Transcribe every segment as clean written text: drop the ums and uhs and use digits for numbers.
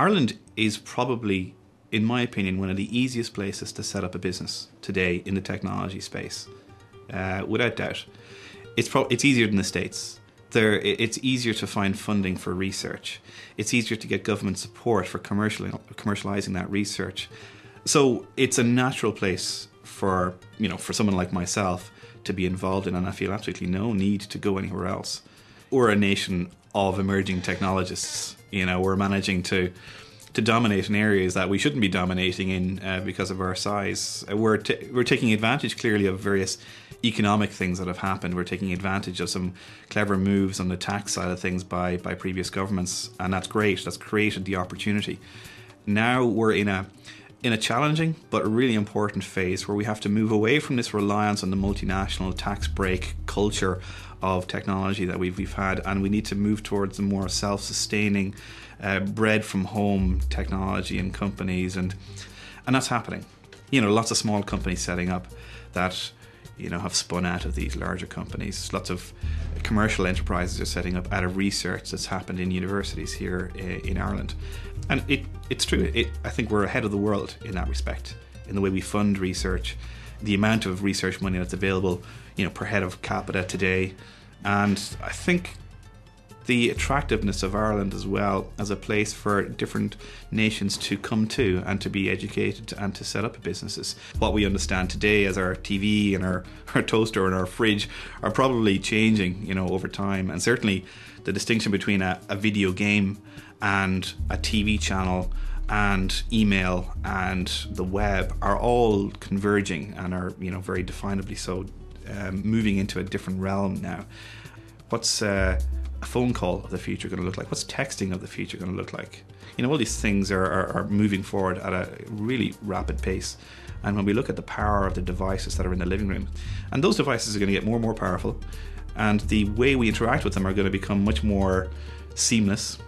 Ireland is probably, in my opinion, one of the easiest places to set up a business today in the technology space, without doubt. It's easier than the States. It's easier to find funding for research. It's easier to get government support for commercializing that research. So it's a natural place for someone like myself to be involved in, and I feel absolutely no need to go anywhere else. We're a nation of emerging technologists. We're managing to dominate in areas that we shouldn't be dominating in because of our size. We're taking advantage clearly of various economic things that have happened. We're taking advantage of some clever moves on the tax side of things by previous governments, and that's great. That's created the opportunity. Now we're in a challenging but a really important phase where we have to move away from this reliance on the multinational tax break culture of technology that we've had, and we need to move towards a more self-sustaining, bred from home technology and companies, and that's happening. Lots of small companies setting up that have spun out of these larger companies. Lots of commercial enterprises are setting up out of research that's happened in universities here in Ireland. And it's true. I think we're ahead of the world in that respect, in the way we fund research, the amount of research money that's available, per head of capita today. And I think the attractiveness of Ireland as well as a place for different nations to come to and to be educated and to set up businesses. What we understand today as our TV and our toaster and our fridge are probably changing, over time. And certainly the distinction between a video game and a TV channel and email and the web are all converging and are, very definably so, moving into a different realm now. What's a phone call of the future going to look like? What's texting of the future going to look like? All these things are moving forward at a really rapid pace. And when we look at the power of the devices that are in the living room, and those devices are going to get more and more powerful, and the way we interact with them are going to become much more seamless.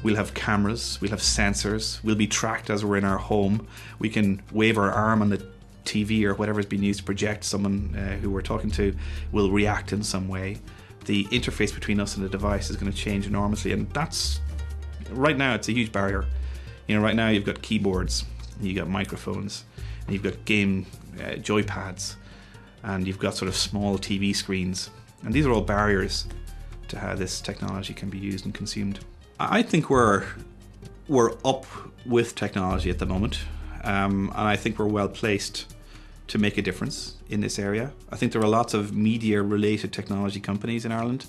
We'll have cameras, we'll have sensors, we'll be tracked as we're in our home. We can wave our arm on the TV or whatever is being used to project someone who we're talking to will react in some way. The interface between us and the device is going to change enormously, and that's, right now, it's a huge barrier. Right now you've got keyboards, and you've got microphones, and you've got game joypads, and you've got sort of small TV screens, and these are all barriers to how this technology can be used and consumed. I think we're up with technology at the moment, and I think we're well placed to make a difference in this area. I think there are lots of media-related technology companies in Ireland,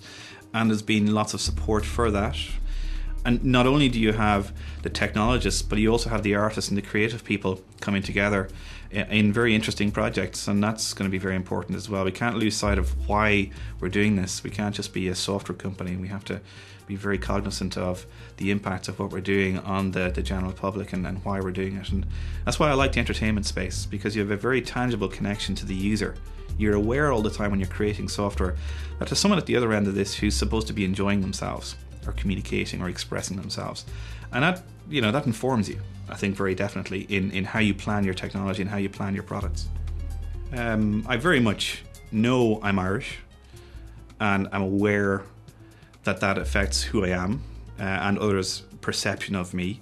and there's been lots of support for that. And not only do you have the technologists, but you also have the artists and the creative people coming together in very interesting projects, and that's going to be very important as well. We can't lose sight of why we're doing this. We can't just be a software company. We have to be very cognizant of the impact of what we're doing on the general public and why we're doing it. And that's why I like the entertainment space, because you have a very tangible connection to the user. You're aware all the time when you're creating software that there's someone at the other end of this who's supposed to be enjoying themselves or communicating or expressing themselves. And that informs you, I think, very definitely in how you plan your technology and how you plan your products. I very much know I'm Irish, and I'm aware that affects who I am and others' perception of me.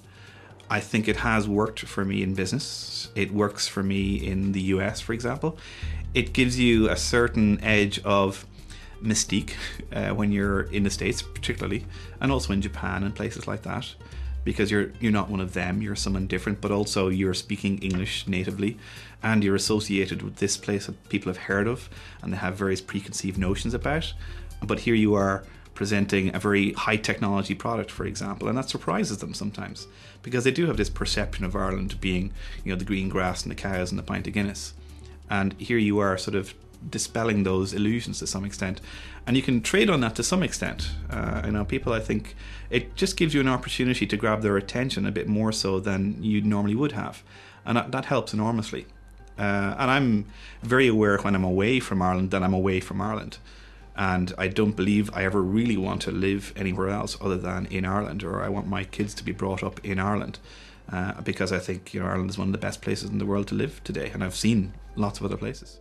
I think it has worked for me in business. It works for me in the US, for example. It gives you a certain edge of mystique when you're in the States particularly, and also in Japan and places like that, because you're not one of them, you're someone different, but also you're speaking English natively and you're associated with this place that people have heard of and they have various preconceived notions about. But here you are presenting a very high technology product, for example, and that surprises them sometimes, because they do have this perception of Ireland being, the green grass and the cows and the pint of Guinness. And here you are sort of dispelling those illusions to some extent, and you can trade on that to some extent. People, I think it just gives you an opportunity to grab their attention a bit more so than you normally would have, and that helps enormously. And I'm very aware when I'm away from Ireland that I'm away from Ireland, and I don't believe I ever really want to live anywhere else other than in Ireland, or I want my kids to be brought up in Ireland, because I think Ireland is one of the best places in the world to live today, and I've seen lots of other places.